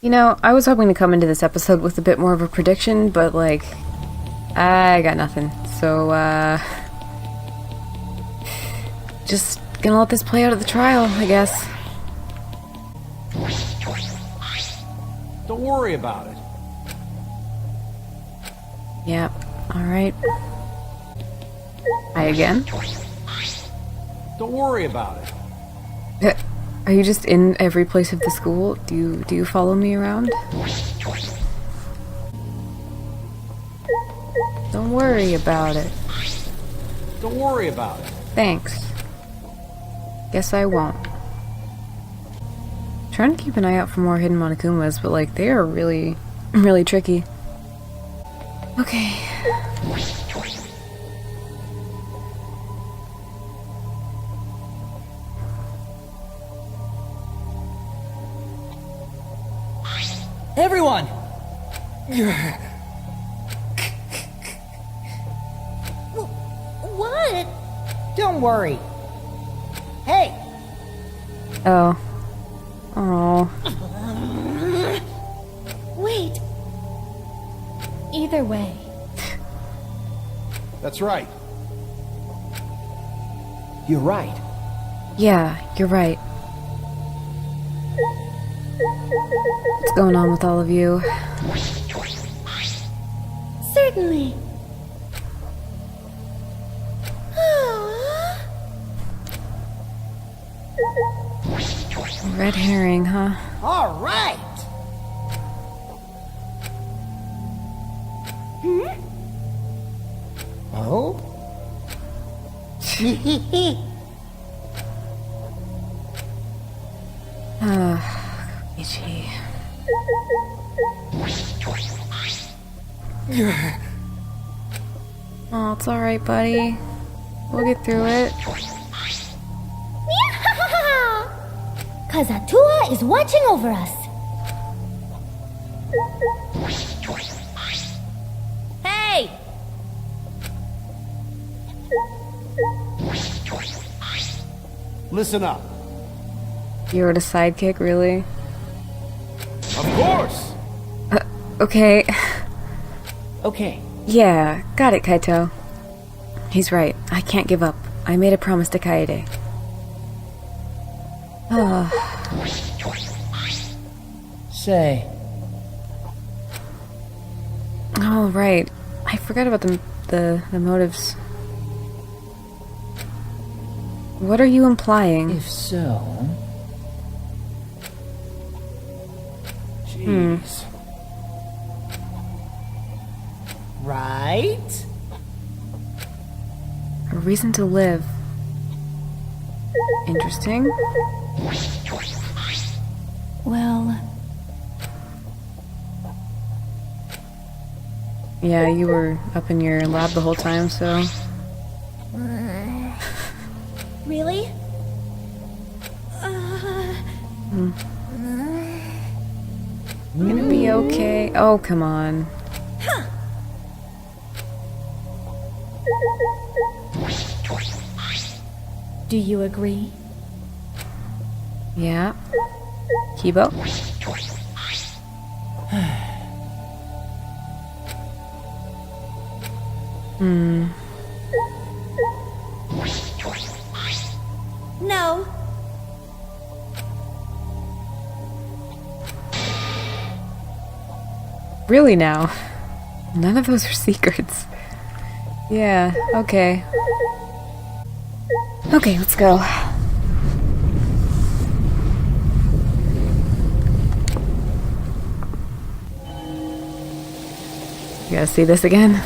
You know, I was hoping to come into this episode with a bit more of a prediction, but, like, I got nothing. So, just gonna let this play out at the trial, I guess. Don't worry about it. Yep, alright. Hi again. Don't worry about it. Are you just in every place of the school? Do you follow me around? Don't worry about it. Don't worry about it. Thanks. Guess I won't. Trying to keep an eye out for more hidden Monokumas, but like they are really, really tricky. Okay. Everyone! What? Don't worry. Hey! Oh. Oh. Wait. Either way. That's right. You're right. Yeah, you're right. What's going on with all of you? Certainly. Red herring, huh? All right! Oh? Ichi. Oh, it's alright, buddy. We'll get through it. Kazatua is watching over us. Hey! Listen up. You're the sidekick, really? Of course! Okay. Okay. Yeah, got it, Kaito. He's right. I can't give up. I made a promise to Kaede. Say, Oh, right. I forgot about the motives. What are you implying? if so... Jeez. Right? A reason to live. Interesting. Well, Yeah, you were up in your lab the whole time, so... really? Gonna be okay. Oh, come on. Do you agree? Yeah. Kibo? No. Really now? None of those are secrets. Yeah, okay. Okay, let's go. You gotta see this again?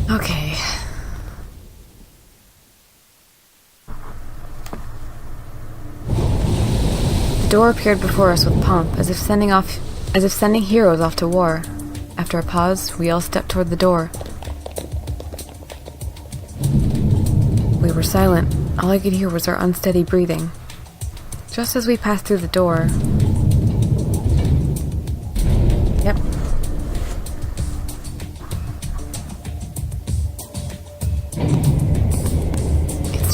Okay. The door appeared before us with pomp, as if sending heroes off to war. After a pause, we all stepped toward the door. We were silent. All I could hear was our unsteady breathing. Just as we passed through the door... Yep.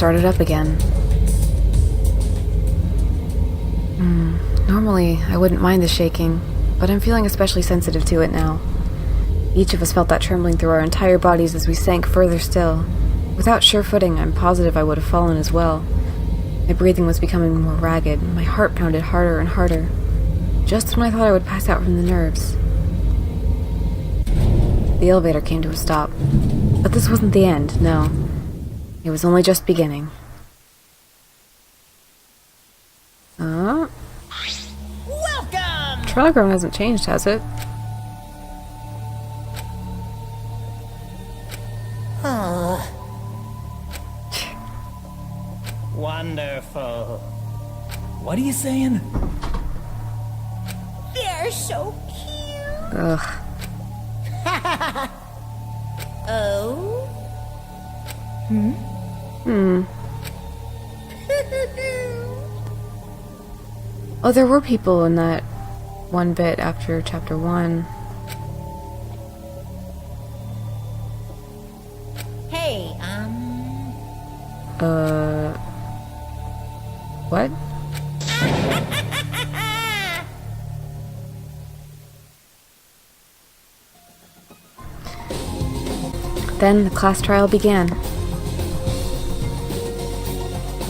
started up again. Normally, I wouldn't mind the shaking, but I'm feeling especially sensitive to it now. Each of us felt that trembling through our entire bodies as we sank further still. Without sure footing, I'm positive I would have fallen as well. My breathing was becoming more ragged, and my heart pounded harder and harder. Just when I thought I would pass out from the nerves. The elevator came to a stop. But this wasn't the end, no. It was only just beginning. Welcome! Trial hasn't changed, has it? Wonderful. What are you saying? They're so cute. Ugh. Oh? Oh, there were people in that one bit after chapter 1. Hey, What? Then the class trial began.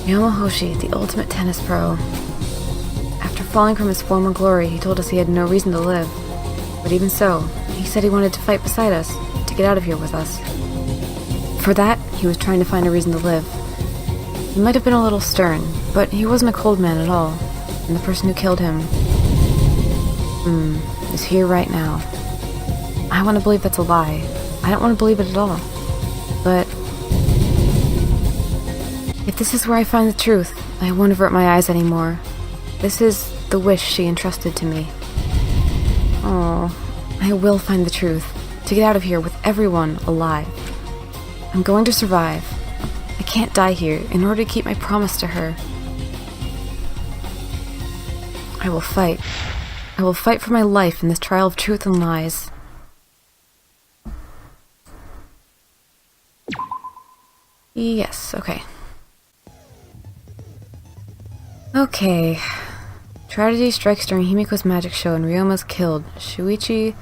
Yamahoshi, the ultimate tennis pro. After falling from his former glory, he told us he had no reason to live. But even so, he said he wanted to fight beside us, to get out of here with us. For that, he was trying to find a reason to live. He might have been a little stern, but he wasn't a cold man at all. And the person who killed him, is here right now. I want to believe that's a lie. I don't want to believe it at all. But if this is where I find the truth, I won't avert my eyes anymore. This is the wish she entrusted to me. Oh, I will find the truth, to get out of here with everyone alive. I'm going to survive. I can't die here in order to keep my promise to her. I will fight. I will fight for my life in this trial of truth and lies. Yes, okay. Okay. Tragedy strikes during Himiko's magic show and Ryoma's killed. Shuichi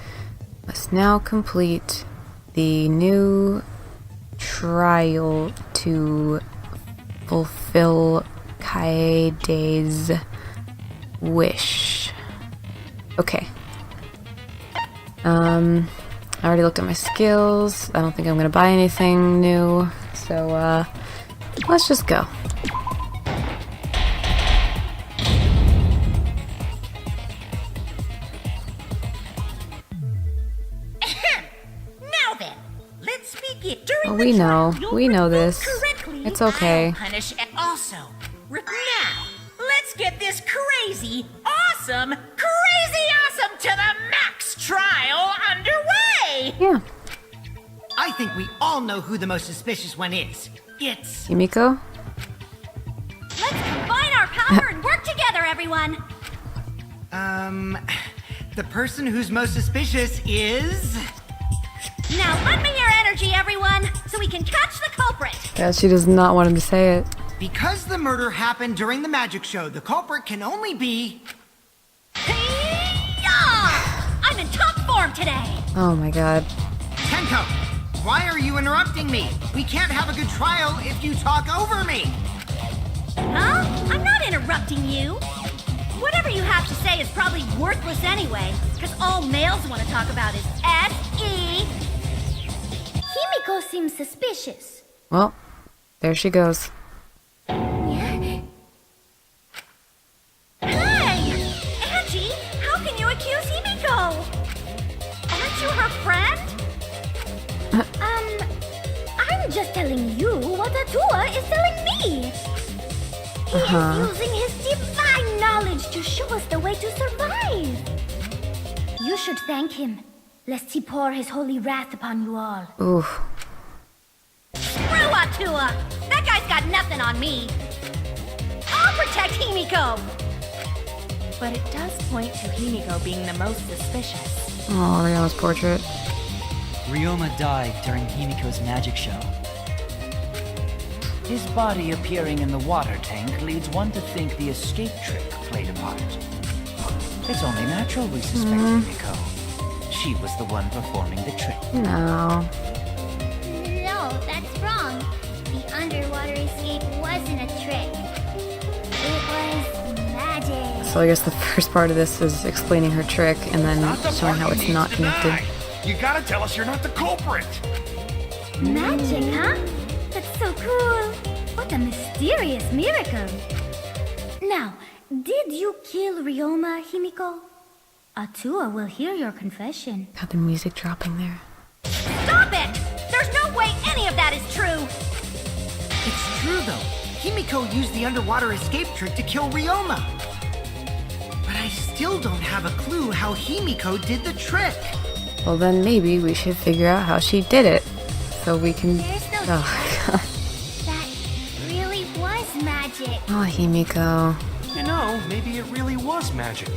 must now complete the new trial to fulfill Kaede's wish. Okay. I already looked at my skills. I don't think I'm gonna buy anything new. So, let's just go. Now then, let's begin. During Oh, the we trial, know. you'll We know perform this. correctly. It's okay. I'll punish and also. Now, let's get this crazy, awesome to the max trial underway. Yeah. I think we all know who the most suspicious one is. It's... Himiko? Let's combine our power and work together, everyone! The person who's most suspicious is... Now lend me your energy, everyone, so we can catch the culprit! Yeah, she does not want him to say it. Because the murder happened during the magic show, the culprit can only be... Hey-ya! I'm in top form today! Oh my god. Tenko, why are you interrupting me? We can't have a good trial if you talk over me. Huh? I'm not interrupting you! Whatever you have to say is probably worthless anyway, because all males want to talk about is S.E. Himiko seems suspicious. Well, there she goes. Hey! Angie, how can you accuse Himiko? Aren't you her friend? I'm just telling you what Atua is telling me. He is using his divine knowledge to show us the way to survive. You should thank him, lest he pour his holy wrath upon you all. Ooh. Screw Atua! That guy's got nothing on me. I'll protect Himiko! But it does point to Himiko being the most suspicious. Oh, Ryoma's portrait. Ryoma died during Himiko's magic show. His body appearing in the water tank leads one to think the escape trick played a part. It's only natural we suspect Himiko. She was the one performing the trick. No. No, that's wrong. The underwater escape wasn't a trick. It was magic. So I guess the first part of this is explaining her trick and then Not the showing part how you it's need not to connected. deny. You gotta tell us you're not the culprit. Magic, huh? That's so cool. What a mysterious miracle. Now, did you kill Ryoma, Himiko? Atua will hear your confession. Got the music dropping there. Stop it! There's no way any of that is true! It's true, though. Himiko used the underwater escape trick to kill Ryoma. But I still don't have a clue how Himiko did the trick. Well, then maybe we should figure out how she did it. So we can... There's no Oh, God. That really was magic. Oh, Himiko. You know, maybe it really was magic.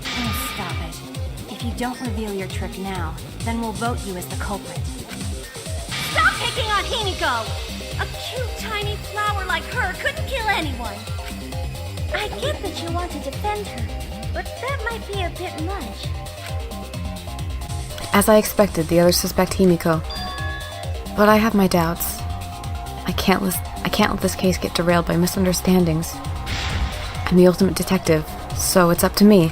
Oh, stop it. If you don't reveal your trick now, then we'll vote you as the culprit. Stop picking on Himiko! A cute tiny flower like her couldn't kill anyone. I get that you want to defend her, but that might be a bit much. As I expected, the others suspect Himiko. But I have my doubts. I can't let this case get derailed by misunderstandings. I'm the ultimate detective, so it's up to me.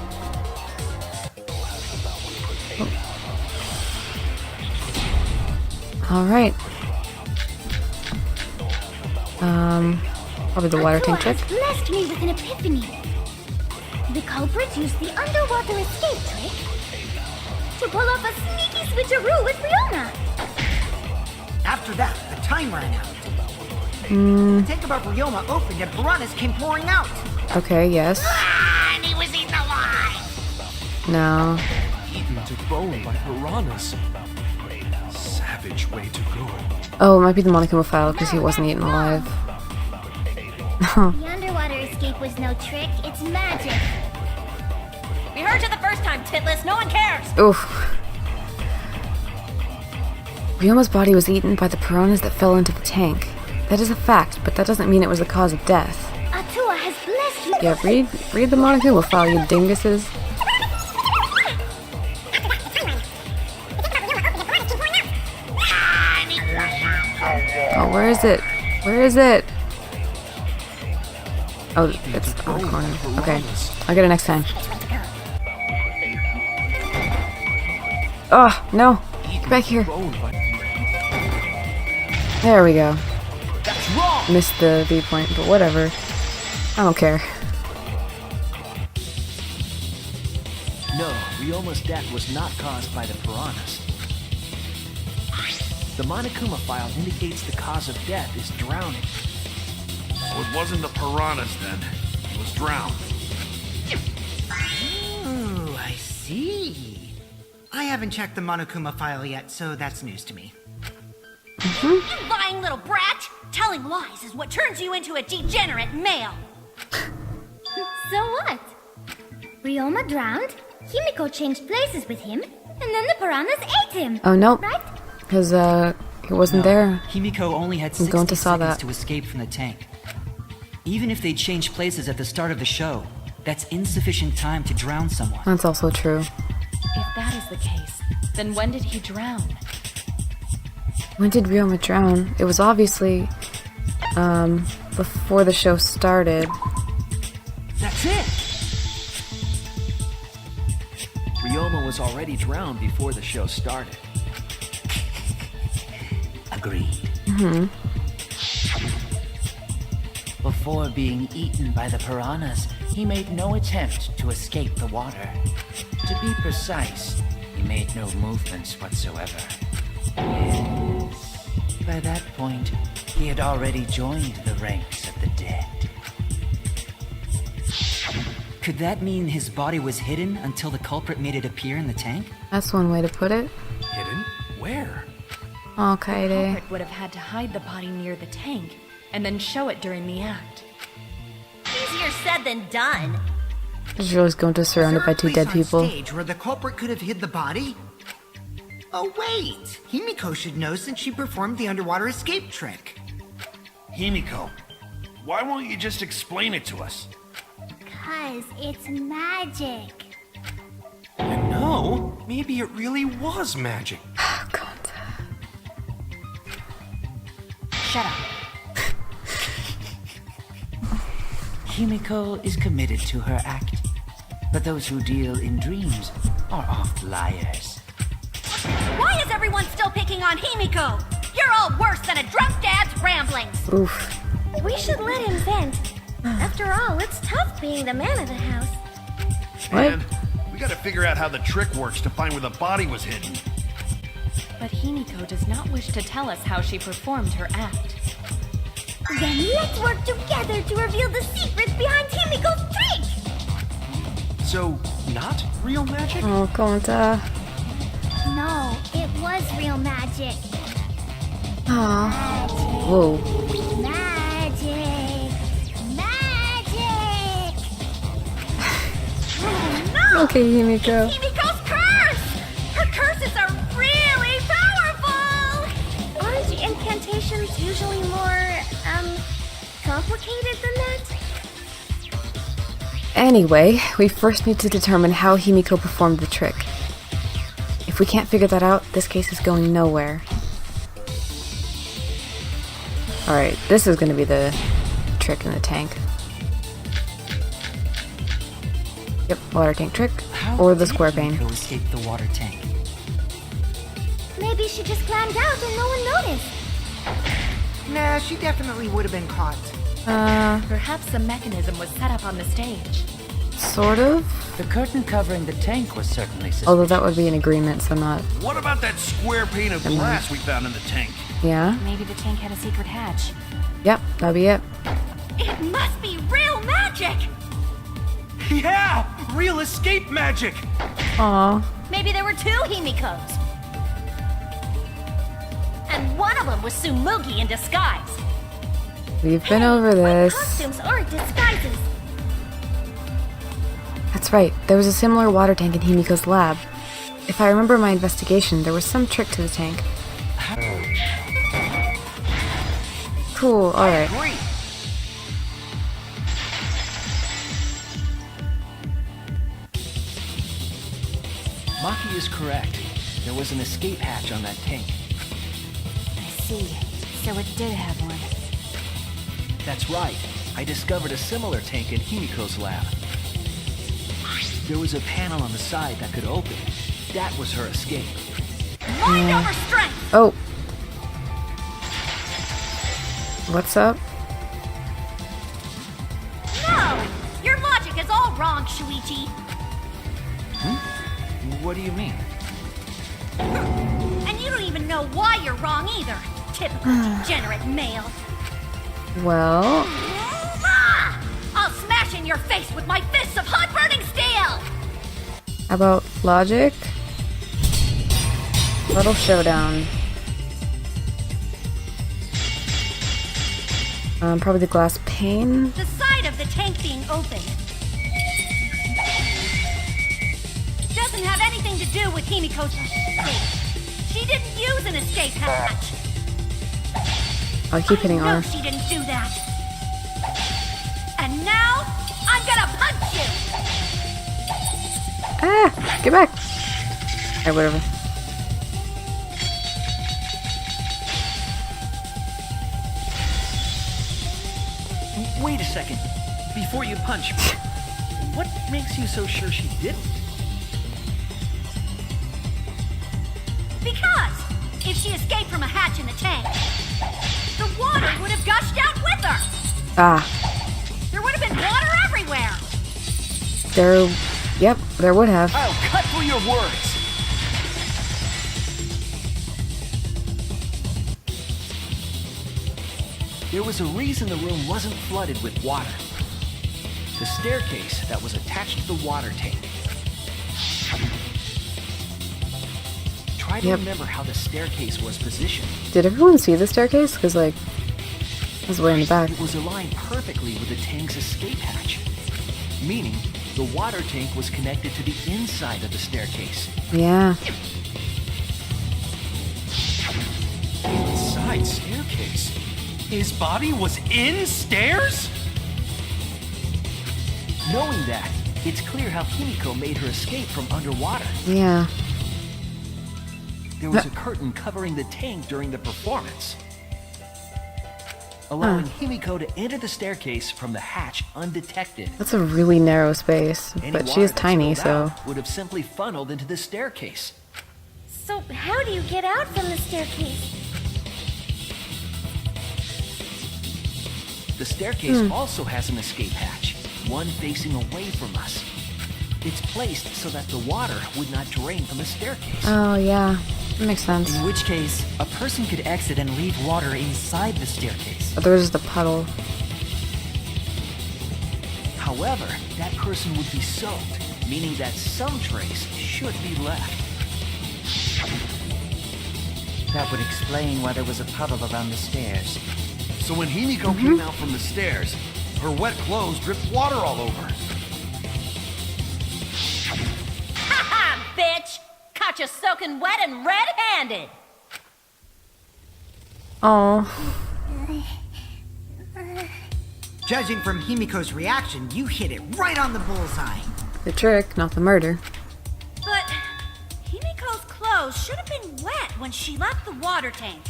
Alright. Probably the water tank Atua trick. has blessed me with an epiphany. The culprit used the underwater escape trick to pull off a sneaky switcheroo with Ryoma. After that, the time ran out. The tank above Ryoma opened and piranhas came pouring out. Okay, yes. And he was eaten alive! No. Eaten to bone by piranhas. Savage way to go. Oh, it might be the Monokuma file because he wasn't eaten alive. The underwater escape was no trick, it's magic. We heard you the first time, Titless. No one cares! Oof. Ryoma's body was eaten by the piranhas that fell into the tank. That is a fact, but that doesn't mean it was the cause of death. Atua has blessed you. Yeah, read the Monokuma file, you dinguses. Oh, where is it? Where is it? Oh, it's on the corner. Okay, I'll get it next time. Oh, no. Get back here. There we go. That's wrong! Missed the viewpoint, but whatever. I don't care. No, Ryoma's death was not caused by the piranhas. The Monokuma file indicates the cause of death is drowning. So it wasn't the piranhas then. It was drowned. Oh, I see. I haven't checked the Monokuma file yet, so that's news to me. You lying little brat! Telling lies is what turns you into a degenerate male! So what? Ryoma drowned, Himiko changed places with him, and then the piranhas ate him. Oh, no. Right? Because, he wasn't there. Himiko only had I'm 60 going to saw seconds that. to escape from the tank. Even if they changed places at the start of the show, that's insufficient time to drown someone. That's also true. If that is the case, then when did he drown? When did Ryoma drown? It was obviously, before the show started. That's it! Ryoma was already drowned before the show started. Agreed. Before being eaten by the piranhas, he made no attempt to escape the water. To be precise, he made no movements whatsoever. Yes. By that point, he had already joined the ranks of the dead. Could that mean his body was hidden until the culprit made it appear in the tank? That's one way to put it. Hidden? Where? Oh, The Kaede. culprit would have had to hide the body near the tank, and then show it during the act. Easier said than done. Jo's going to surrounded by two dead people. On stage where the culprit could have hid the body? Oh wait, Himiko should know since she performed the underwater escape trick. Himiko, why won't you just explain it to us? 'Cause it's magic. No, maybe it really was magic. Oh, God. Shut up. Himiko is committed to her act, but those who deal in dreams are oft liars. Why is everyone still picking on Himiko? You're all worse than a drunk dad's ramblings. Oof. We should let him vent. After all, it's tough being the man of the house. What? And we gotta figure out how the trick works to find where the body was hidden. But Himiko does not wish to tell us how she performed her act. Then let's work together to reveal the secrets behind Himiko's trick! So, not real magic? Oh, Konta. No, it was real magic. Aw. Whoa. Magic! Magic! Oh no! Okay, Himiko. Himiko's curse! Her curses are really powerful! Aren't incantations usually more, complicated than that? Anyway, we first need to determine how Himiko performed the trick. If we can't figure that out, this case is going nowhere. Alright, this is gonna be the trick in the tank. Yep, water tank trick, How or the did square pane. Himiko escape the water tank? Maybe she just climbed out and no one noticed. Nah, she definitely would have been caught. Perhaps the mechanism was set up on the stage. Sort of. The curtain covering the tank was certainly suspicious. Although that would be an agreement, so not. What about that square pane of glass we found in the tank? Yeah? Maybe the tank had a secret hatch. Yep, that'll be it. It must be real magic! Yeah! Real escape magic! Aw. Maybe there were two Himikos. And one of them was Sumugi in disguise. We've been over But this. costumes aren't disguises. That's right, there was a similar water tank in Himiko's lab. If I remember my investigation, there was some trick to the tank. Cool, alright. Great! Maki is correct. There was an escape hatch on that tank. I see. So it did have one. That's right. I discovered a similar tank in Himiko's lab. There was a panel on the side that could open. That was her escape. Mind over strength! Oh. What's up? No! Your logic is all wrong, Shuichi. What do you mean? And you don't even know why you're wrong either. Typical degenerate male. Well, Ah! I'll smash in your face with my fists of hot burning steel! how about logic? Little showdown. Probably the glass pane. The side of the tank being open doesn't have anything to do with Himiko's escape. She didn't use an escape hatch. I'll keep hitting I know R. she didn't do that. And now, I'm gonna punch you! Ah! Get back! Alright, whatever. Wait a second. Before you punch, what makes you so sure she didn't? Because if she escaped from a hatch in the tank, the water would have gushed out with her! Ah. There would have been water everywhere! There... Yep, there would have. I'll cut through your words. There was a reason the room wasn't flooded with water. The staircase that was attached to the water tank. Try to Yep. remember how the staircase was positioned. Did everyone see the staircase? Because, like, it was way in the back. It was aligned perfectly with the tank's escape hatch, meaning the water tank was connected to the inside of the staircase. Yeah. Inside staircase. His body was in stairs? Knowing that, it's clear how Himiko made her escape from underwater. Yeah. There was a curtain covering the tank during the performance, allowing Himiko to enter the staircase from the hatch undetected. That's a really narrow space, Any but she water is that tiny, spilled so... out would have simply funneled into the staircase. So how do you get out from the staircase? The staircase also has an escape hatch, one facing away from us. It's placed so that the water would not drain from the staircase. Oh, yeah. That makes sense. In which case, a person could exit and leave water inside the staircase. But there was just a puddle. However, that person would be soaked, meaning that some trace should be left. That would explain why there was a puddle around the stairs. So when Himiko came out from the stairs, her wet clothes dripped water all over. Ha bitch! Caught you soaking wet and red-handed! Oh. Judging from Himiko's reaction, you hit it right on the bullseye. The trick, not the murder. But Himiko's clothes should have been wet when she left the water tank.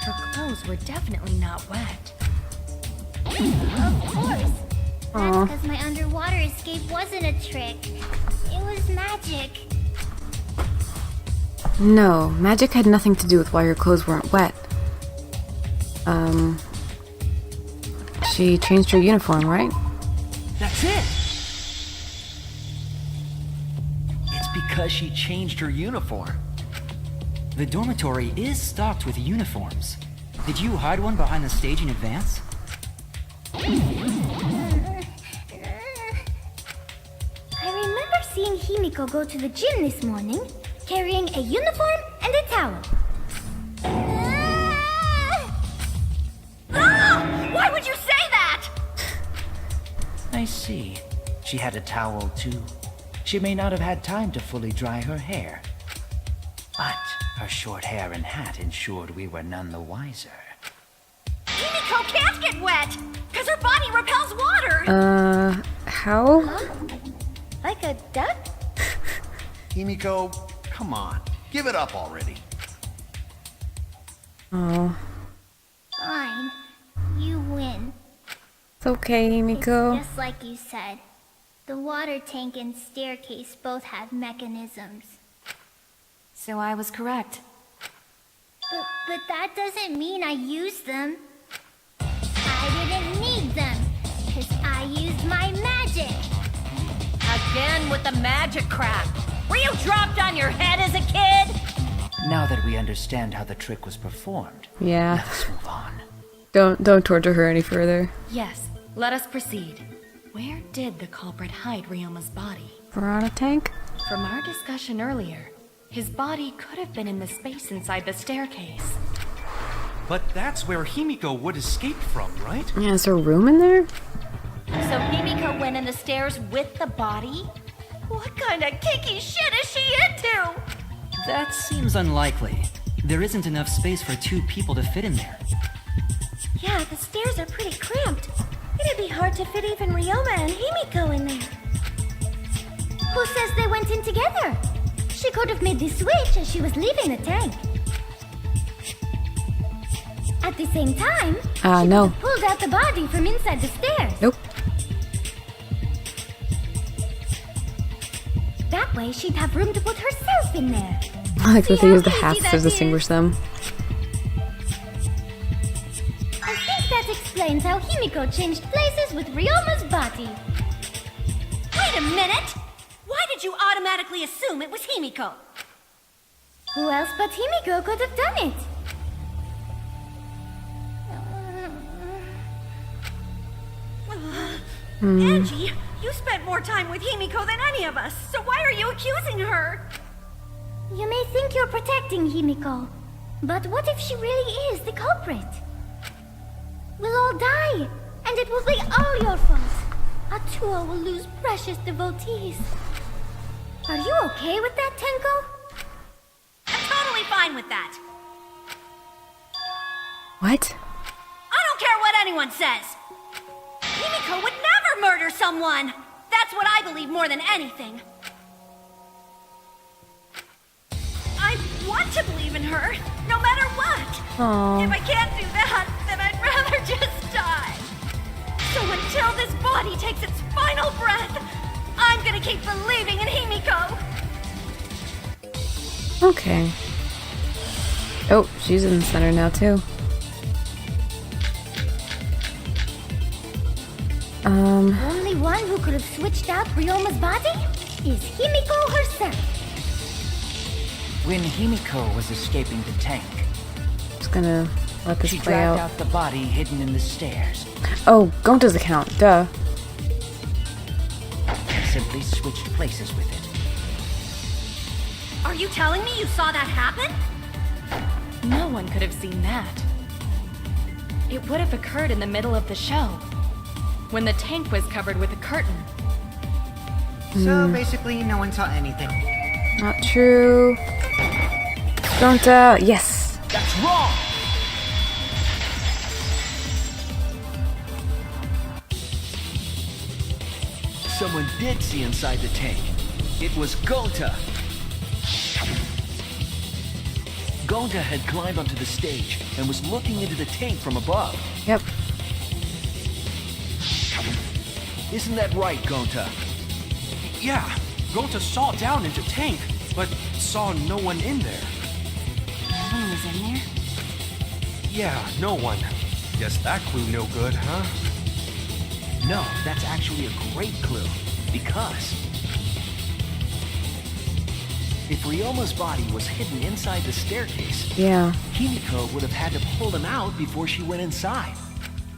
Her clothes were definitely not wet. Of course. Aw. That's because my underwater escape wasn't a trick. It was magic. No, magic had nothing to do with why her clothes weren't wet. She changed her uniform, right? That's it! It's because she changed her uniform. The dormitory is stocked with uniforms. Did you hide one behind the stage in advance? I remember seeing Himiko go to the gym this morning, carrying a uniform and a towel. Why would you say that? I see. She had a towel too. She may not have had time to fully dry her hair. But her short hair and hat ensured we were none the wiser. Himiko can't get wet, because her body repels water! How? Like a duck? Himiko, come on. Give it up already. Oh. Fine. You win. It's okay, Himiko. It's just like you said. The water tank and staircase both have mechanisms. So I was correct. But that doesn't mean I used them. I didn't need them, because I used my magic. Again with the magic crap. Were you dropped on your head as a kid? Now that we understand how the trick was performed, Yeah. let's move on. Don't torture her any further. Yes, let us proceed. Where did the culprit hide Ryoma's body? Piranha tank? From our discussion earlier, his body could have been in the space inside the staircase. But that's where Himiko would escape from, right? Yeah, is there room in there? So Himiko went in the stairs with the body? What kind of kinky shit is she into? That seems unlikely. There isn't enough space for two people to fit in there. Yeah, the stairs are pretty cramped. It'd be hard to fit even Ryoma and Himiko in there. Who says they went in together? She could have made the switch as she was leaving the tank. At the same time, she no. could have pulled out the body from inside the stairs. Nope. That way, she'd have room to put herself in there. I like that they how use the easy hats that to is? distinguish them. I think that explains how Himiko changed places with Ryoma's body. Wait a minute! Why did you automatically assume it was Himiko? Who else but Himiko could have done it? Angie, you spent more time with Himiko than any of us, so why are you accusing her? You may think you're protecting Himiko, but what if she really is the culprit? We'll all die, and it will be all your fault. Atua will lose precious devotees. Are you okay with that, Tenko? I'm totally fine with that. What? I don't care what anyone says. Himiko would never murder someone. That's what I believe more than anything. I want to believe in her, no matter what. Aww. If I can't do that, then I'd rather just die. So until this body takes its final breath, I'm gonna keep believing in Himiko. Okay. Oh, she's in the center now, too. Only one who could have switched out Ryoma's body is Himiko herself. When Himiko was escaping the tank, Just gonna let this she play dragged out. out the body hidden in the stairs Oh, Gonta's account, duh. and simply switched places with it. Are you telling me you saw that happen? No one could have seen that. It would have occurred in the middle of the show, when the tank was covered with a curtain. So basically, no one saw anything. Not true. Gonta, yes. That's wrong! Someone did see inside the tank. It was Gonta. Gonta had climbed onto the stage and was looking into the tank from above. Yep. Isn't that right, Gonta? Yeah, Gonta saw down into tank, but saw no one in there. No one was in there. Yeah, no one. Guess that clue no good, huh? No, that's actually a great clue. Because if Ryoma's body was hidden inside the staircase, Yeah. Himiko would have had to pull them out before she went inside.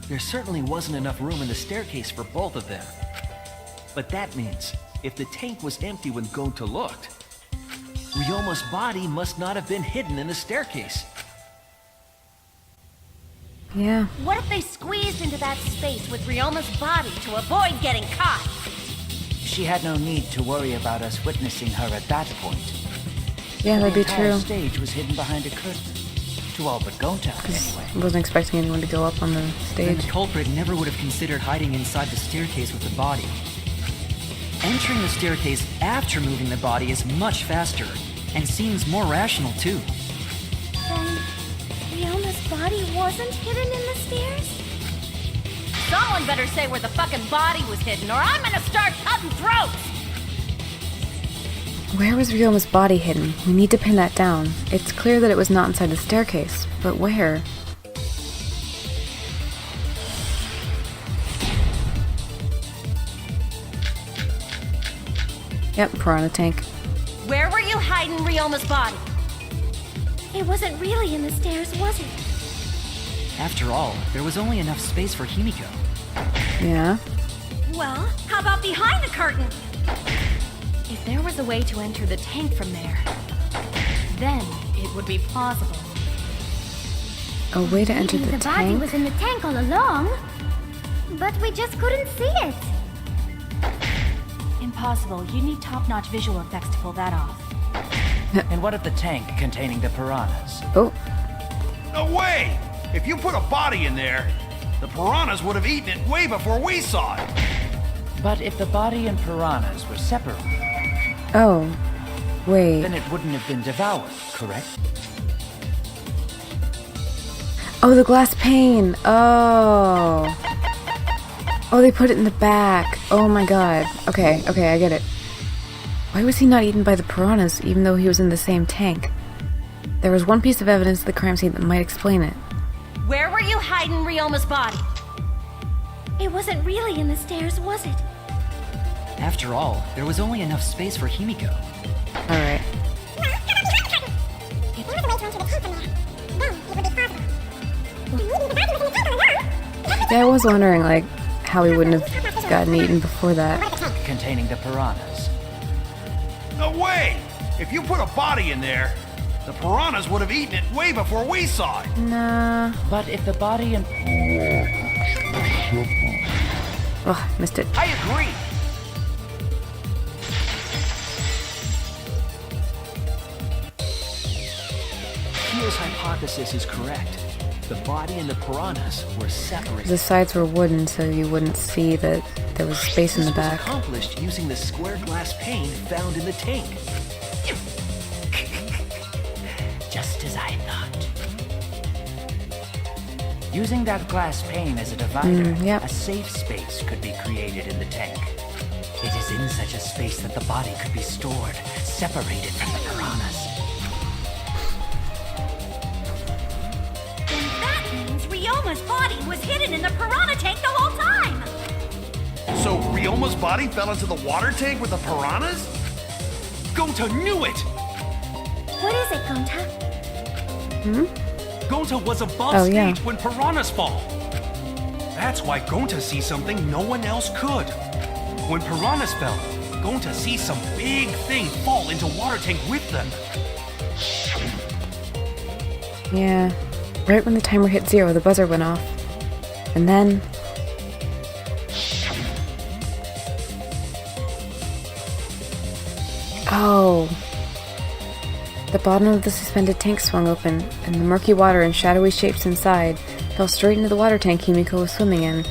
There certainly wasn't enough room in the staircase for both of them. But that means, if the tank was empty when Gonta looked, Ryoma's body must not have been hidden in the staircase. Yeah. What if they squeezed into that space with Ryoma's body to avoid getting caught? She had no need to worry about us witnessing her at that point. Yeah, that'd be The entire true. stage was hidden behind a curtain. To all but Gonta, anyway. I wasn't expecting anyone to go up on the Then stage. the culprit never would have considered hiding inside the staircase with the body. Entering the staircase after moving the body is much faster, and seems more rational too. Then Ryoma's body wasn't hidden in the stairs? Someone better say where the fucking body was hidden, or I'm gonna start cutting throats! Where was Ryoma's body hidden? We need to pin that down. It's clear that it was not inside the staircase, but where? Yep, piranha tank. Where were you hiding Ryoma's body? It wasn't really in the stairs, was it? After all, there was only enough space for Himiko. Yeah. Well, how about behind the curtain? If there was a way to enter the tank from there, then it would be plausible. A way to enter Maybe the the body tank? was in the tank all along, but we just couldn't see it. Impossible. You need top-notch visual effects to pull that off. And what of the tank containing the piranhas? Oh, No way! If you put a body in there, the piranhas would have eaten it way before we saw it. But if the body and piranhas were separate, oh. Wait. then it wouldn't have been devoured, correct? Oh, the glass pane. Oh. Oh, they put it in the back. Oh my god. Okay, I get it. Why was he not eaten by the piranhas, even though he was in the same tank? There was one piece of evidence at the crime scene that might explain it. Where were you hiding Ryoma's body? It wasn't really in the stairs, was it? After all, there was only enough space for Himiko. Alright. Yeah, I was wondering, like, how he wouldn't have gotten eaten before that. Containing the piranhas. No way! If you put a body in there, the piranhas would have eaten it way before we saw it. Nah. But if the body and... Ugh, missed it. I agree. Himiko's hypothesis is correct. The body and the piranhas were separated. The sides were wooden, so you wouldn't see that there was space in the back. This was accomplished using the square glass pane found in the tank. Just as I thought. Using that glass pane as a divider, yep. a safe space could be created in the tank. It is in such a space that the body could be stored, separated from the piranhas. Then that means Ryoma's body was hidden in the piranha tank the whole time! So Ryoma's body fell into the water tank with the piranhas? Gonta knew it! What is it, Gonta? Gonta was above Oh, yeah. stage when piranhas fall. That's why Gonta sees something no one else could. When piranhas fell, Gonta sees some big thing fall into water tank with them. Yeah. Right when the timer hit 0, the buzzer went off. And then... Oh. The bottom of the suspended tank swung open, and the murky water and shadowy shapes inside fell straight into the water tank Himiko was swimming in.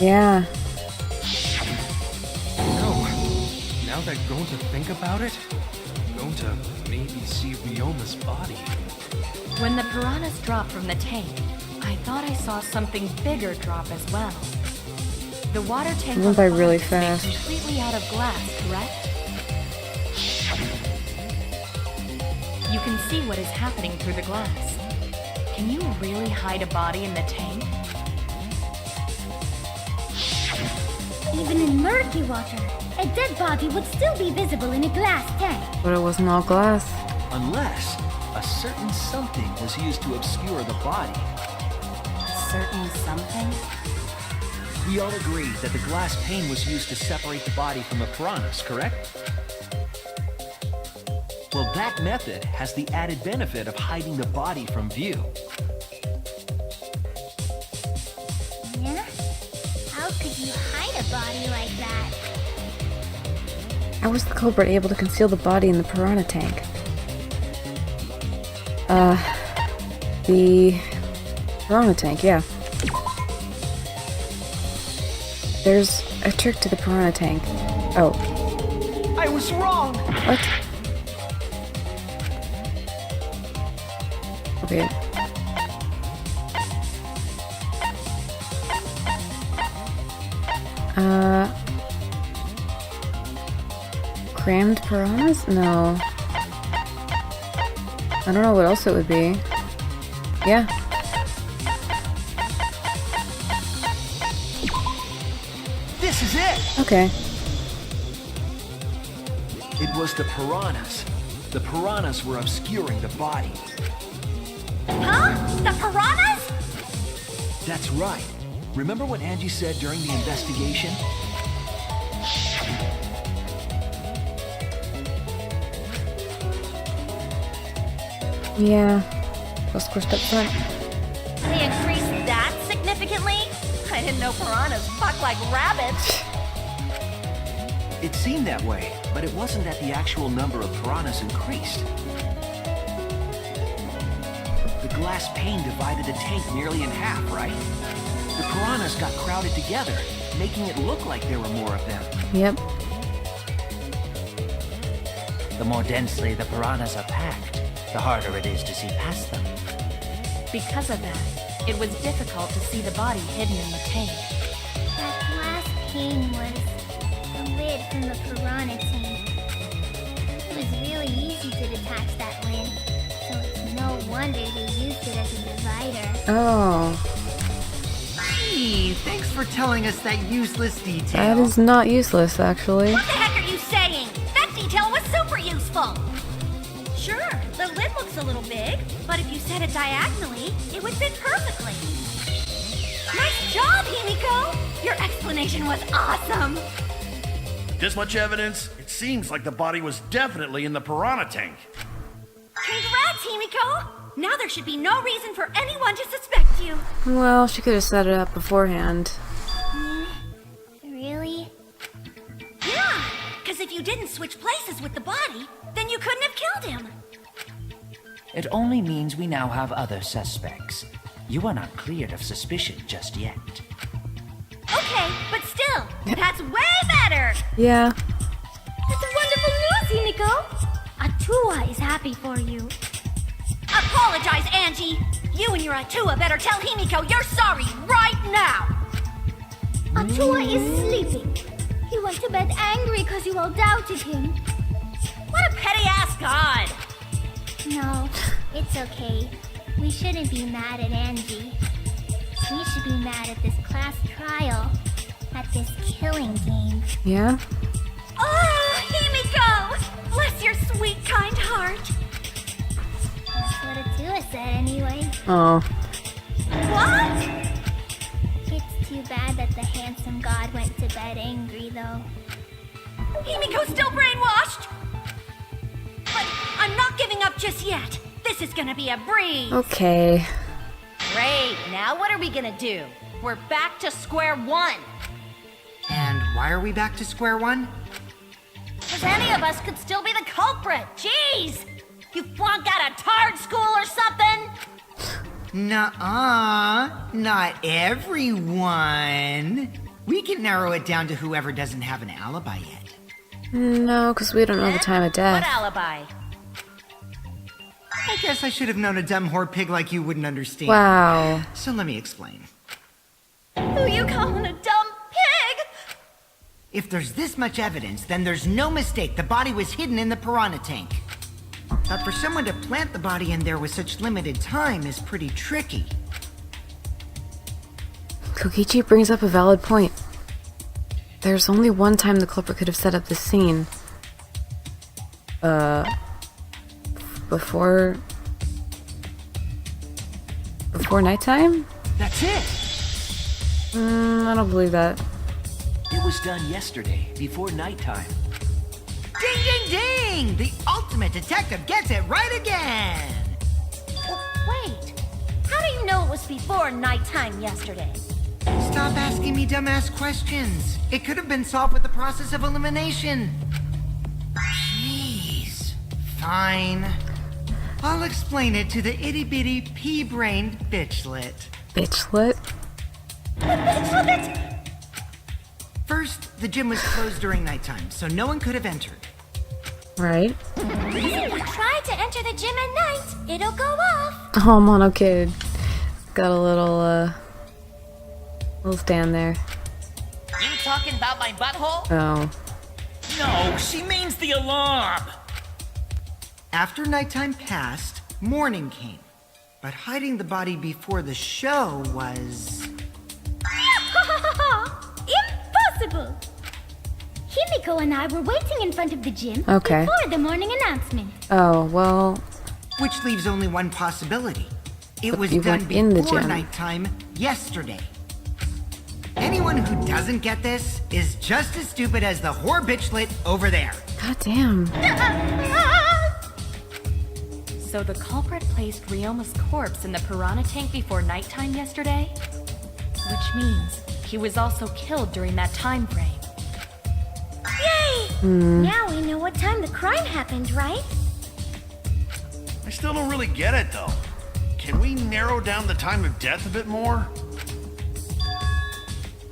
Yeah. No. Now that Gonta think about it, Gonta maybe see Ryoma's body. When the piranhas dropped from the tank, I thought I saw something bigger drop as well. The water tank It went by on really top is made fast. completely out of glass, correct? You can see what is happening through the glass. Can you really hide a body in the tank? Even in murky water, a dead body would still be visible in a glass tank. But it wasn't all glass. Unless a certain something was used to obscure the body. Certain something? We all agree that the glass pane was used to separate the body from the piranhas, correct? Well, that method has the added benefit of hiding the body from view. Yeah? How could you hide a body like that? How was the culprit able to conceal the body in the piranha tank? The piranha tank, yeah. There's a trick to the piranha tank. Oh. I was wrong! What? Okay. Crammed piranhas? No. I don't know what else it would be. Yeah. This is it! Okay. It was the piranhas. The piranhas were obscuring the body. Huh? The piranhas? That's right. Remember what Angie said during the investigation? Yeah. Go squished up front. They increased that significantly? I didn't know piranhas fuck like rabbits. It seemed that way, but it wasn't that the actual number of piranhas increased. The glass pane divided the tank nearly in half, right? The piranhas got crowded together, making it look like there were more of them. Yep. The more densely the piranhas are packed, the harder it is to see past them. Because of that, it was difficult to see the body hidden in the tank. That glass pane was the lid from the piranha tank. It was really easy to detach that lid, so it's no wonder they used it as a divider. Oh. Gee, thanks for telling us that useless detail. That is not useless, actually. What the heck are you saying? That detail was super useful! Sure, the lid looks a little big, but if you set it diagonally, it would fit perfectly. Nice job, Himiko! Your explanation was awesome! This much evidence, it seems like the body was definitely in the piranha tank. Congrats, Himiko! Now there should be no reason for anyone to suspect you. Well, she could have set it up beforehand. Really? Yeah, because if you didn't switch places with the body, then you couldn't have killed him. It only means we now have other suspects. You are not cleared of suspicion just yet. Okay, but still, that's way better! Yeah. That's wonderful news, Himiko! Atua is happy for you. Apologize, Angie! You and your Atua better tell Himiko you're sorry right now! Atua is sleeping. He went to bed angry because you all doubted him. What a petty-ass god! No, it's okay. We shouldn't be mad at Angie. We should be mad at this class trial. At this killing game. Yeah? Oh, Himiko! Bless your sweet, kind heart. That's what Atua said anyway. Oh. What? It's too bad that the handsome god went to bed angry, though. Himiko's still brainwashed! But I'm not giving up just yet. This is gonna be a breeze. Okay. Great, now what are we gonna do? We're back to square one. And why are we back to square one? Because any of us could still be the culprit. Jeez! You flunked out of Tard School or something? Nuh-uh. Not everyone. We can narrow it down to whoever doesn't have an alibi yet. No, because we don't know the time of What death. alibi? I guess I should have known a dumb whore pig like you wouldn't understand. Wow. So let me explain. Who you calling a dumb pig? If there's this much evidence, then there's no mistake the body was hidden in the piranha tank. But for someone to plant the body in there with such limited time is pretty tricky. Kokichi brings up a valid point. There's only one time the culprit could have set up this scene. Before nighttime? That's it! I don't believe that. It was done yesterday, before nighttime. Ding, ding, ding! The ultimate detective gets it right again! Wait, how do you know it was before nighttime yesterday? Stop asking me dumbass questions. It could have been solved with the process of elimination. Jeez. Fine. I'll explain it to the itty-bitty pea-brained bitchlet. Bitchlet? First, the gym was closed during nighttime, so no one could have entered. Right. If you try to enter the gym at night, it'll go off. Oh, Mono Kid. Got a little stand there. You talking about my butthole? Oh. No, she means the alarm. After nighttime passed, morning came. But hiding the body before the show was... Impossible! Himiko and I were waiting in front of the gym Okay. before the morning announcement. Oh, well... Which leaves only one possibility. It But was you done weren't in the before gym. nighttime yesterday. Anyone who doesn't get this is just as stupid as the whore bitchlet over there. God damn. So the culprit placed Ryoma's corpse in the piranha tank before nighttime yesterday? Which means he was also killed during that time frame. Yay! Now we know what time the crime happened, right? I still don't really get it, though. Can we narrow down the time of death a bit more?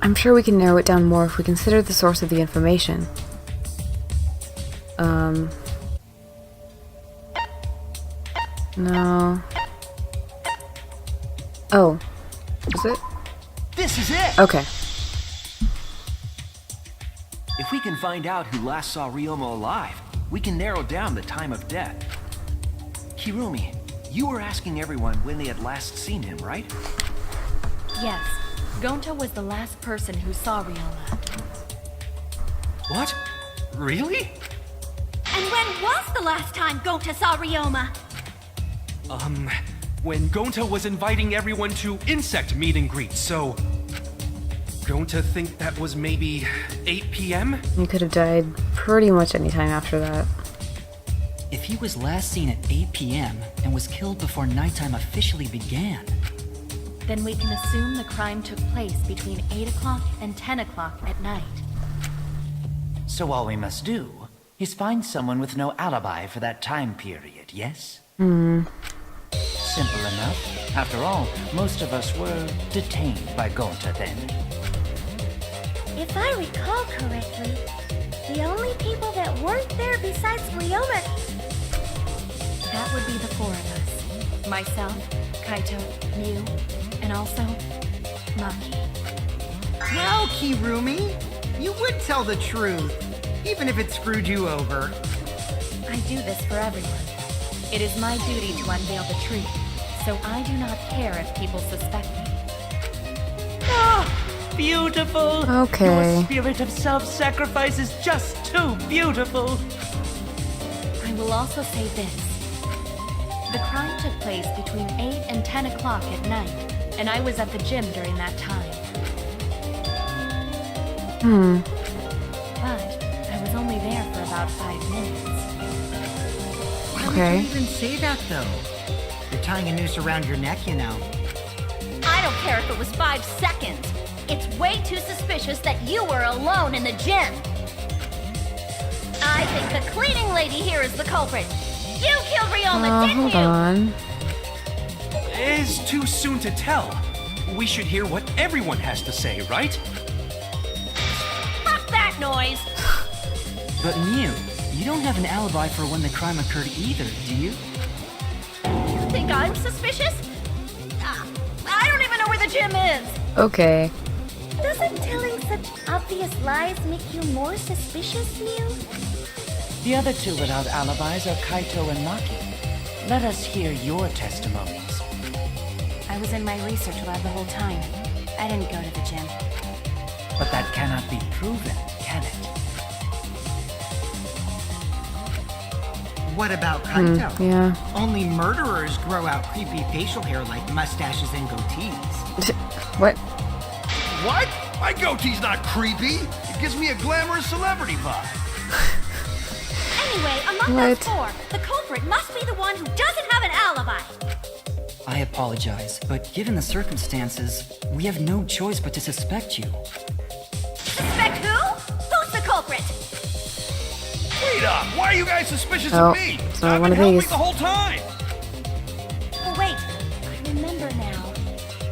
I'm sure we can narrow it down more if we consider the source of the information. No. Oh. Is it? This is it! Okay. If we can find out who last saw Ryoma alive, we can narrow down the time of death. Kirumi, you were asking everyone when they had last seen him, right? Yes, Gonta was the last person who saw Ryoma. What? Really? And when was the last time Gonta saw Ryoma? When Gonta was inviting everyone to insect meet and greet, so... Gonta think that was maybe 8 p.m.? He could have died pretty much any time after that. If he was last seen at 8 p.m. and was killed before nighttime officially began, Then we can assume the crime took place between 8 o'clock and 10 o'clock at night. So all we must do is find someone with no alibi for that time period, yes? Simple enough. After all, most of us were detained by Gonta then. If I recall correctly, the only people that weren't there besides Ryoma... That would be the four of us. Myself, Kaito, Mew, and also Maki. Well, Kirumi, you would tell the truth, even if it screwed you over. I do this for everyone. It is my duty to unveil the truth, so I do not care if people suspect me. Ah, beautiful! Okay. Your spirit of self-sacrifice is just too beautiful! I will also say this. The crime took place between 8 and 10 o'clock at night, and I was at the gym during that time. But I was only there for about 5 minutes. Why would Okay. you even say that, though? You're tying a noose around your neck, you know. I don't care if it was 5 seconds. It's way too suspicious that you were alone in the gym. I think the cleaning lady here is the culprit. You killed Ryoma, didn't Hold you? on. It's too soon to tell. We should hear what everyone has to say, right? Fuck that noise. But Mew, you don't have an alibi for when the crime occurred either, do you? You think I'm suspicious? I don't even know where the gym is. Okay. Doesn't telling such obvious lies make you more suspicious, Mew? The other two without alibis are Kaito and Maki. Let us hear your testimonies. I was in my research lab the whole time. I didn't go to the gym. But that cannot be proven, can it? What about Kaito? Yeah. Only murderers grow out creepy facial hair like mustaches and goatees. What? What? My goatee's not creepy. It gives me a glamorous celebrity vibe. Anyway, among What? those four, the culprit must be the one who doesn't have an alibi. I apologize, but given the circumstances, we have no choice but to suspect you. Suspect who? Who's the culprit? Wait up! Why are you guys suspicious Oh, of me? it's not I've one been of helping these. the whole time. Oh, wait. I remember now.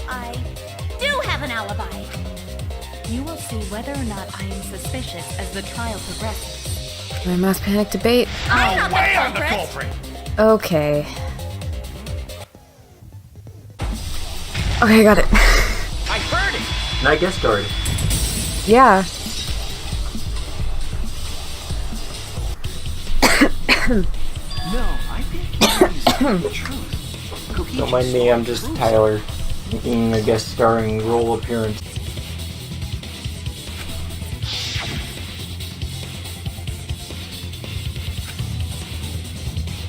I do have an alibi. You will see whether or not I am suspicious as the trial progresses. My mass panic debate. I'm not Way the I'm the culprit. culprit. Okay. Okay, got it. I heard it. And I guest starred. Yeah. No, I think he's telling the truth. Kokichi's Don't mind me, I'm just proves it. Tyler, making a guest starring role appearance.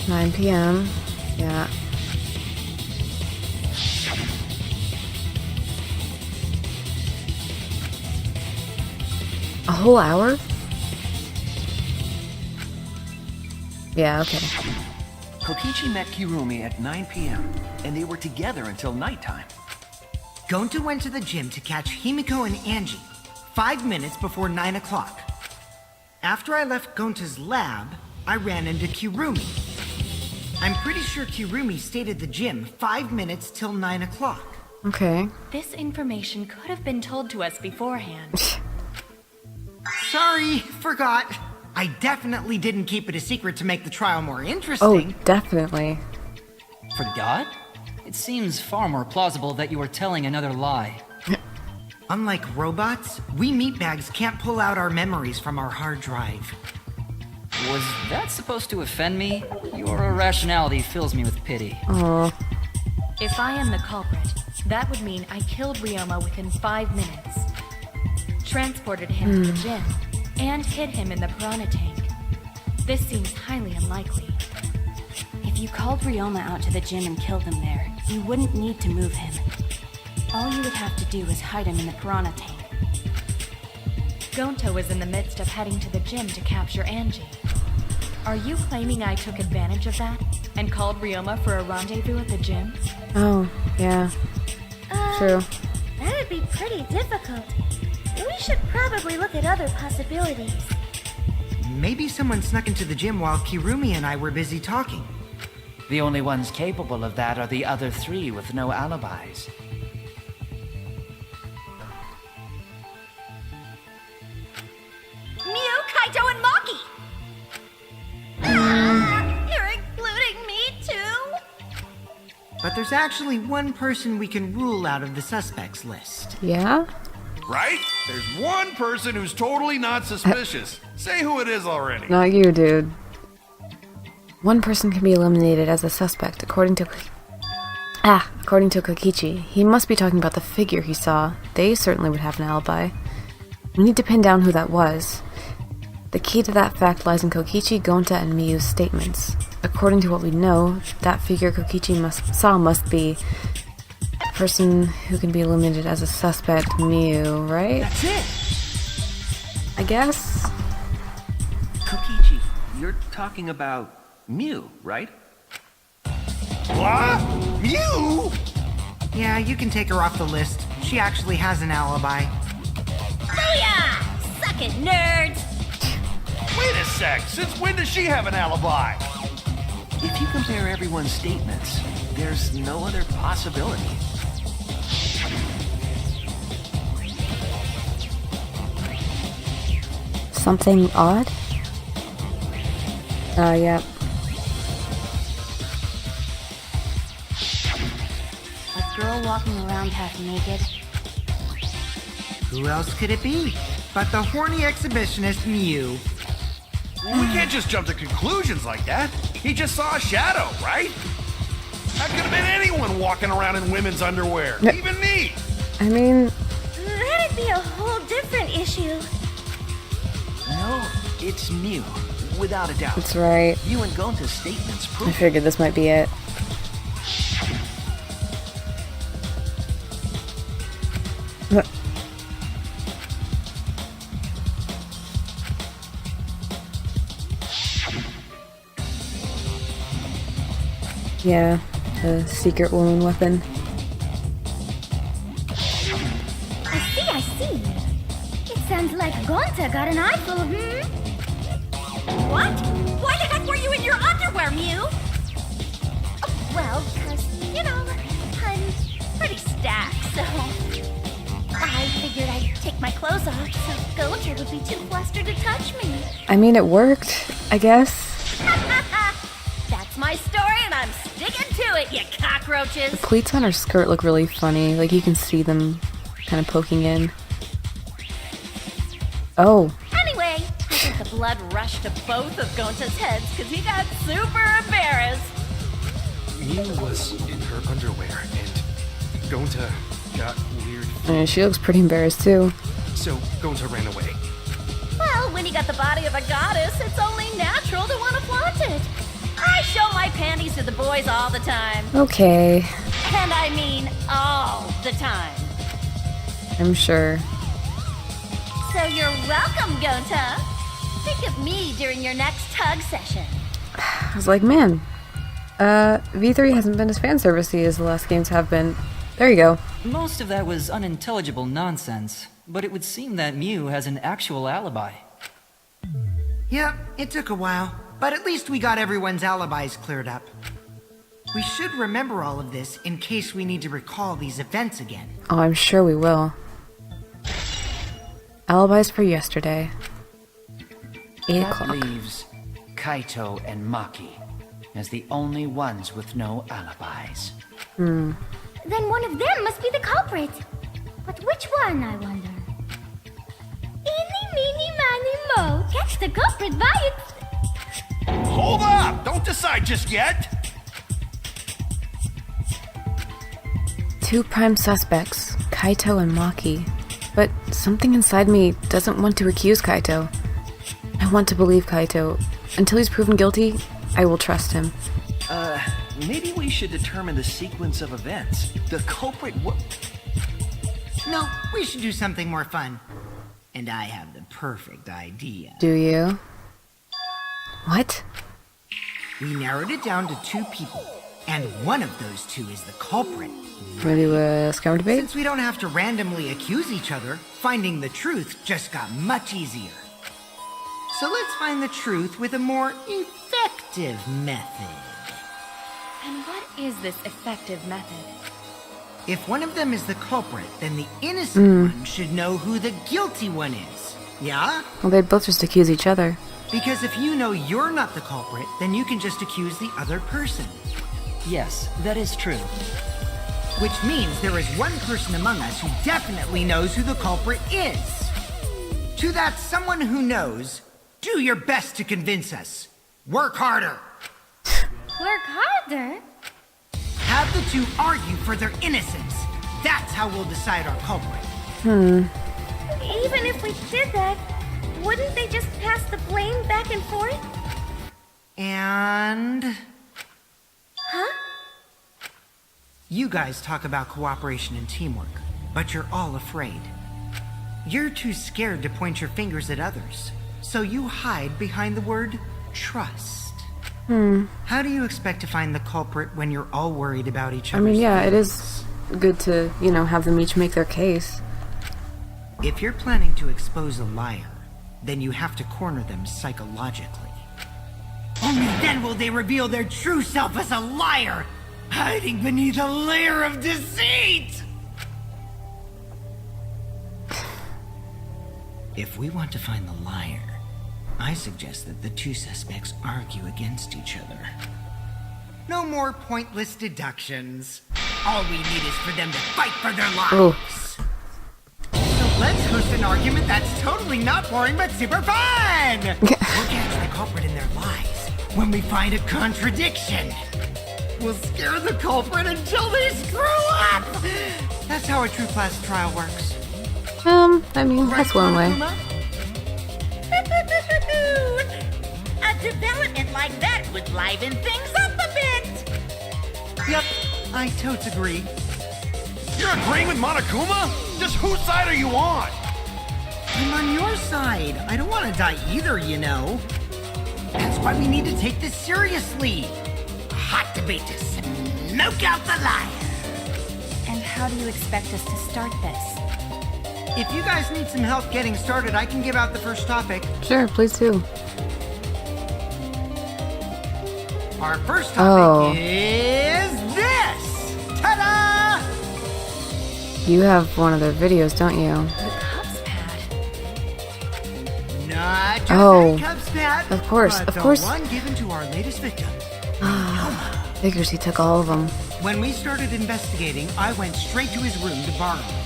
Nine PM. Yeah. A whole hour? Yeah, okay. Kokichi met Kirumi at 9 p.m., and they were together until nighttime. Gonta went to the gym to catch Himiko and Angie 5 minutes before 9 o'clock. After I left Gonta's lab, I ran into Kirumi. I'm pretty sure Kirumi stayed at the gym 5 minutes till 9 o'clock. Okay. This information could have been told to us beforehand. Sorry, forgot. I definitely didn't keep it a secret to make the trial more Oh, interesting. definitely. Forgot? It seems far more plausible that you were telling another lie. Unlike robots, we meatbags can't pull out our memories from our hard drive. Was that supposed to offend me? Your irrationality fills me with pity. Oh. If I am the culprit, that would mean I killed Ryoma within 5 minutes, transported him to the gym, and hid him in the piranha tank. This seems highly unlikely. If you called Ryoma out to the gym and killed him there, you wouldn't need to move him. All you would have to do is hide him in the piranha tank. Gonta was in the midst of heading to the gym to capture Angie. Are you claiming I took advantage of that and called Ryoma for a rendezvous at the gym? Oh, yeah. True. That'd be pretty difficult. We should probably look at other possibilities. Maybe someone snuck into the gym while Kirumi and I were busy talking. The only ones capable of that are the other three with no alibis. Mew, Kaito, and Maki! Ah, you're including me too? But there's actually one person we can rule out of the suspects list. Yeah? Right? There's one person who's totally not suspicious. Say who it is already. Not you, dude. One person can be eliminated as a suspect, according to Kokichi. He must be talking about the figure he saw. They certainly would have an alibi. We need to pin down who that was. The key to that fact lies in Kokichi, Gonta, and Miyu's statements. According to what we know, that figure Kokichi saw must be the person who can be eliminated as a suspect, Miyu, right? That's it! I guess? Kokichi, you're talking about Mew, right? What? You? Yeah, you can take her off the list. She actually has an alibi. Booyah! Suck it, nerds! Wait a sec. Since when does she have an alibi? If you compare everyone's statements, there's no other possibility. Something odd? Yeah. A girl walking around half naked. Who else could it be but the horny exhibitionist Mew? Well, we can't just jump to conclusions like that. He just saw a shadow, right? That could have been anyone walking around in women's underwear. No. Even me. I mean, That'd be a whole different issue. No, it's Mew, without a doubt. that's right. You and Gonta's statements I prove it. figured this might be it. What? Yeah, the secret woman weapon. I see. It sounds like Gonta got an eyeful of What? Why the heck were you in your underwear, Mew? Oh, well, 'cause, I'm pretty stacked, so... I figured I'd take my clothes off so Gonta would be too flustered to touch me. I mean, it worked, I guess. That's my story, and I'm sticking to it, you cockroaches! The pleats on her skirt look really funny. Like, you can see them kind of poking in. Oh. Anyway, I think the blood rushed to both of Gonta's heads because he got super embarrassed. Mew was in her underwear, and Gonta got weird. And she looks pretty embarrassed, too. So Gonta ran away. Well, when you got the body of a goddess, it's only natural to want to flaunt it. I show my panties to the boys all the time. Okay. And I mean all the time. I'm sure. So you're welcome, Gonta. Think of me during your next tug session. I was like, man, V3 hasn't been as fan servicey as the last games have been. There you go. Most of that was unintelligible nonsense, but it would seem that Mew has an actual alibi. Yep, it took a while, but at least we got everyone's alibis cleared up. We should remember all of this in case we need to recall these events again. Oh, I'm sure we will. Alibis for yesterday. 8 That o'clock. leaves Kaito and Maki as the only ones with no alibis. Then one of them must be the culprit. But which one, I wonder? Eeny, meeny, miny, mo. Catch the culprit by its... Hold up! Don't decide just yet! 2 prime suspects, Kaito and Maki. But something inside me doesn't want to accuse Kaito. I want to believe Kaito. Until he's proven guilty, I will trust him. Maybe we should determine the sequence of events. The culprit No, we should do something more fun. And I have the perfect idea. Do you? What? We narrowed it down to 2 people, and one of those 2 is the culprit. Ready to scrum debate? Since we don't have to randomly accuse each other, finding the truth just got much easier. So let's find the truth with a more effective method. And what is this effective method? If one of them is the culprit, then the innocent one should know who the guilty one is. Yeah? Well, they'd both just accuse each other. Because if you know you're not the culprit, then you can just accuse the other person. Yes, that is true. Which means there is one person among us who definitely knows who the culprit is. To that someone who knows, do your best to convince us. Work harder. Work harder? Have the two argue for their innocence. That's how we'll decide our culprit. Even if we did that, wouldn't they just pass the blame back and forth? And... Huh? You guys talk about cooperation and teamwork, but you're all afraid. You're too scared to point your fingers at others, so you hide behind the word trust. How do you expect to find the culprit when you're all worried about each I other's mean, yeah, it feelings? is good to, have them each make their case. If you're planning to expose a liar, then you have to corner them psychologically. Only then will they reveal their true self as a liar, hiding beneath a layer of deceit! If we want to find the liar, I suggest that the two suspects argue against each other. No more pointless deductions. All we need is for them to fight for their lives. So let's host an argument that's totally not boring but super fun! We'll catch the culprit in their lies when we find a contradiction. We'll scare the culprit until they screw up! That's how a true class trial works. I mean, that's one way. A development like that would liven things up a bit. Yep, I totes agree. You're agreeing with Monokuma? Just whose side are you on? I'm on your side. I don't want to die either, you know. That's why we need to take this seriously. A hot debate to smoke out the liar. And how do you expect us to start this? If you guys need some help getting started, I can give out the first topic. Sure, please do. Our first topic is this! Ta-da! You have one of their videos, don't you? The Cubs pad. Not just any Cubs pad, of course, but of course. the one given to our latest victim. Figures he took all of them. When we started investigating, I went straight to his room to borrow it.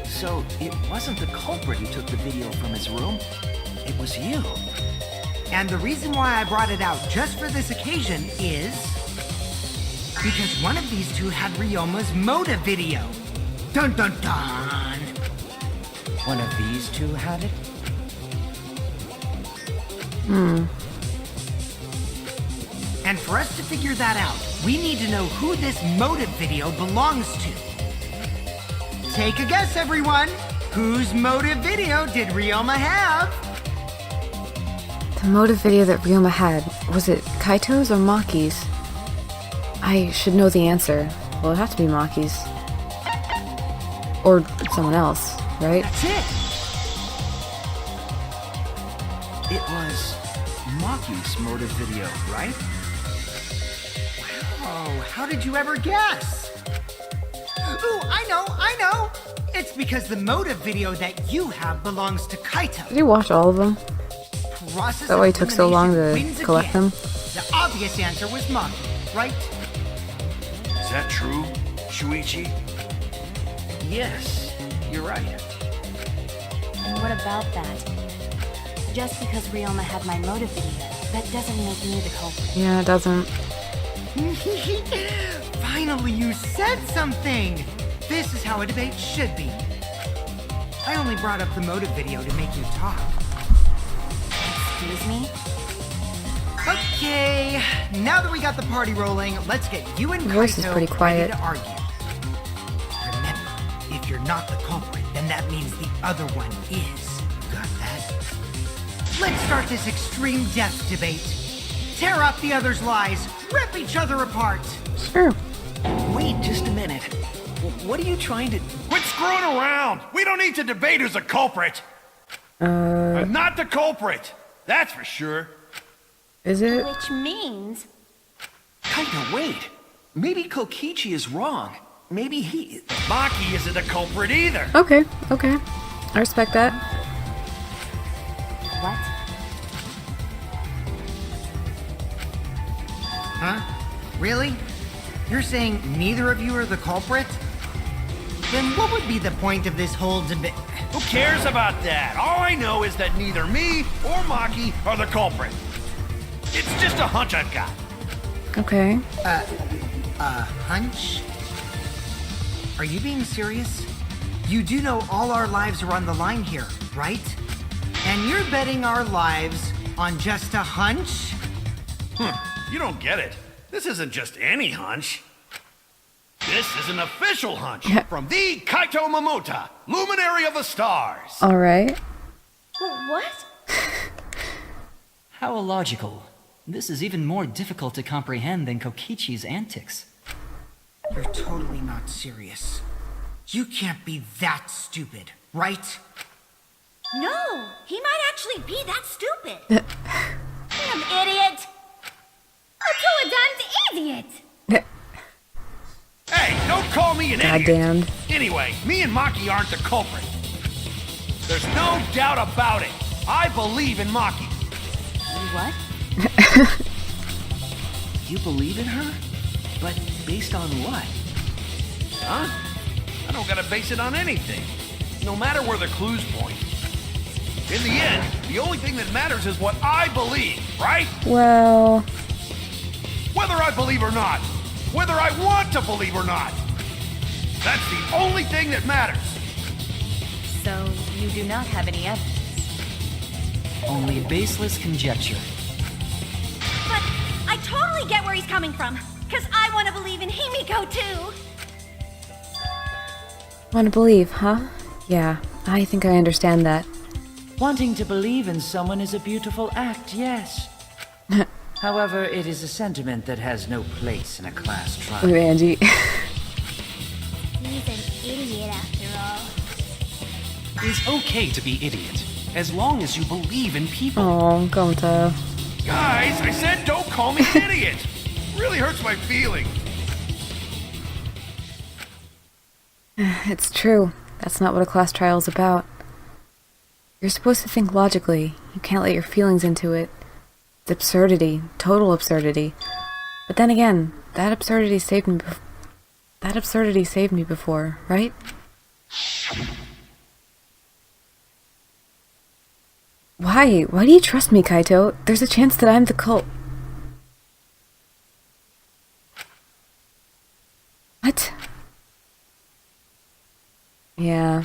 So, it wasn't the culprit who took the video from his room. It was you. And the reason why I brought it out just for this occasion is... because one of these two had Ryoma's motive video. Dun dun dun! One of these two had it? And for us to figure that out, we need to know who this motive video belongs to. Take a guess, everyone! Whose motive video did Ryoma have? The motive video that Ryoma had, was it Kaito's or Maki's? I should know the answer. Well, it'd have to be Maki's. Or someone else, right? That's it! It was Maki's motive video, right? Oh, how did you ever guess? Ooh, I know! It's because the motive video that you have belongs to Kaito. Did you watch all of them? Process That way it took so long to wins collect again. them? The obvious answer was Maki, right? Is that true, Shuichi? Yes, you're right. And what about that? Just because Ryoma had my motive video, that doesn't make me the culprit. Yeah, it doesn't. Finally, you said something! This is how a debate should be. I only brought up the motive video to make you talk. Excuse me? Okay, now that we got the party rolling, let's get you and Your voice is Kaito pretty quiet. ready to argue. Remember, if you're not the culprit, then that means the other one is. Got that? Let's start this extreme death debate. Tear up the other's lies, rip each other apart. Sure. Wait just a minute. What are you trying to... Quit screwing around! We don't need to debate who's a culprit! I'm not the culprit! That's for sure. Is it? Which means... Kaito, wait! Maybe Kokichi is wrong. Maybe he... Maki isn't a culprit either. Okay, okay. I respect that. What? Huh? Really? You're saying neither of you are the culprit? Then what would be the point of this whole debate? Who cares about that? All I know is that neither me or Maki are the culprit. It's just a hunch I've got. Okay. Hunch? Are you being serious? You do know all our lives are on the line here, right? And you're betting our lives on just a hunch? You don't get it. This isn't just any hunch. This is an official hunch from the Kaito Momota, luminary of the stars. All right. What? How illogical. This is even more difficult to comprehend than Kokichi's antics. You're totally not serious. You can't be that stupid, right? No, he might actually be that stupid. Damn idiot! A two-a-damned idiot! Hey, don't call me an idiot. Goddamned. Anyway, me and Maki aren't the culprit. There's no doubt about it. I believe in Maki. What? You believe in her? But based on what? Huh? I don't gotta base it on anything. No matter where the clues point. In the end, the only thing that matters is what I believe, right? Well, Whether I believe or not. Whether I want to believe or not. That's the only thing that matters. So, you do not have any evidence. Only baseless conjecture. But I totally get where he's coming from. Because I want to believe in Himiko too. want to believe, huh? Yeah, I think I understand that. Wanting to believe in someone is a beautiful act, yes. However, it is a sentiment that has no place in a class trial. Ooh, Angie. He's an idiot after all. It's okay to be idiot, as long as you believe in people. Oh, Gonta. Guys, I said don't call me an idiot. Really hurts my feelings. It's true. That's not what a class trial is about. You're supposed to think logically. You can't let your feelings into it. It's absurdity. Total absurdity. But then again, that absurdity saved me before, right? Why? Why do you trust me, Kaito? There's a chance that I'm the cult. What? Yeah.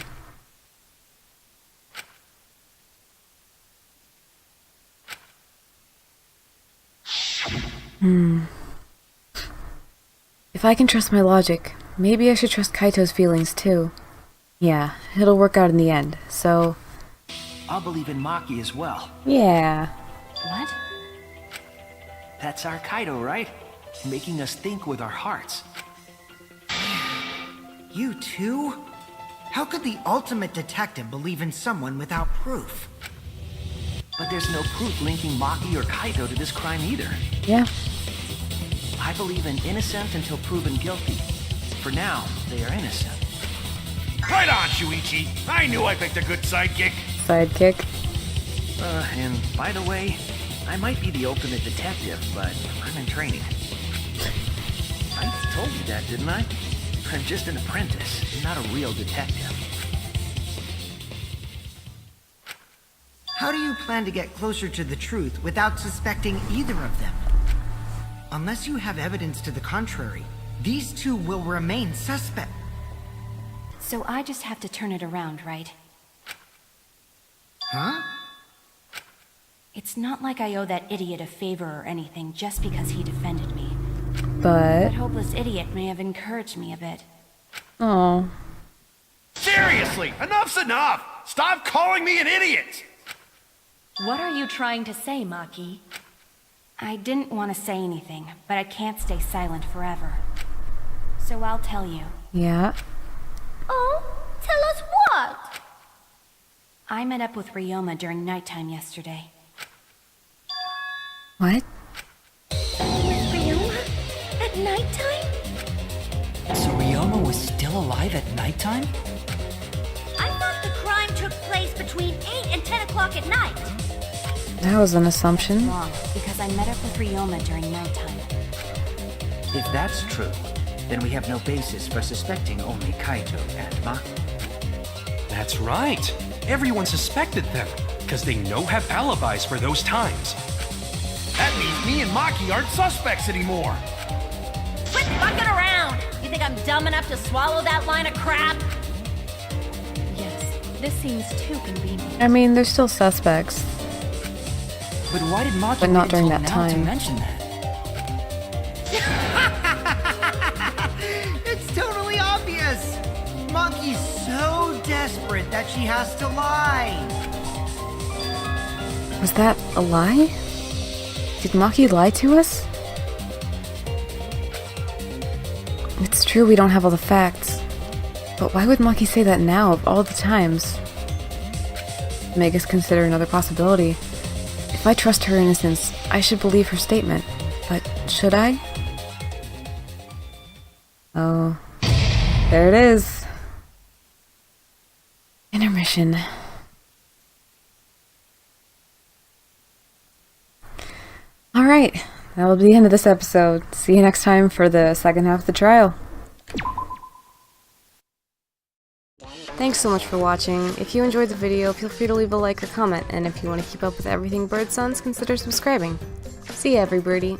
If I can trust my logic, maybe I should trust Kaito's feelings too. Yeah, it'll work out in the end, so... I'll believe in Maki as well. yeah. What? That's our Kaito, right? Making us think with our hearts. You too? How could the ultimate detective believe in someone without proof? But there's no proof linking Maki or Kaito to this crime either. Yeah. I believe in innocent until proven guilty. For now, they are innocent. Right on, Shuichi. I knew I picked a good sidekick. Sidekick. And by the way, I might be the ultimate detective, but I'm in training. I told you that, didn't I? I'm just an apprentice, not a real detective. How do you plan to get closer to the truth without suspecting either of them? Unless you have evidence to the contrary, these two will remain suspect. So I just have to turn it around, right? Huh? It's not like I owe that idiot a favor or anything just because he defended me. But... That hopeless idiot may have encouraged me a bit. oh. Seriously, enough's enough. Stop calling me an idiot. What are you trying to say, Maki? I didn't want to say anything, but I can't stay silent forever. So I'll tell you. Yeah. Oh, tell us what? I met up with Ryoma during nighttime yesterday. What? With Ryoma? At nighttime? So Ryoma was still alive at nighttime? I thought the crime took place between 8 and 10 o'clock at night. That was an assumption. Wrong, because I met up with Ryoma during nighttime. If that's true, then we have no basis for suspecting only Kaito and Maki. That's right. Everyone suspected them, because they have alibis for those times. That means me and Maki aren't suspects anymore. Quit fucking around! You think I'm dumb enough to swallow that line of crap? Yes, this seems too convenient. I mean, they're still suspects. But why did Maki But not wait during until that now to time. mention that? It's totally obvious! Maki's so desperate that she has to lie. Was that a lie? Did Maki lie to us? It's true we don't have all the facts. But why would Maki say that now of all the times? Make us consider another possibility. If I trust her innocence, I should believe her statement. But should I? Oh, there it is. Intermission. Alright, that will be the end of this episode. See you next time for the second half of the trial. Thanks so much for watching. If you enjoyed the video, feel free to leave a like or comment, and if you want to keep up with everything Bird Sons, consider subscribing. See ya, everybody.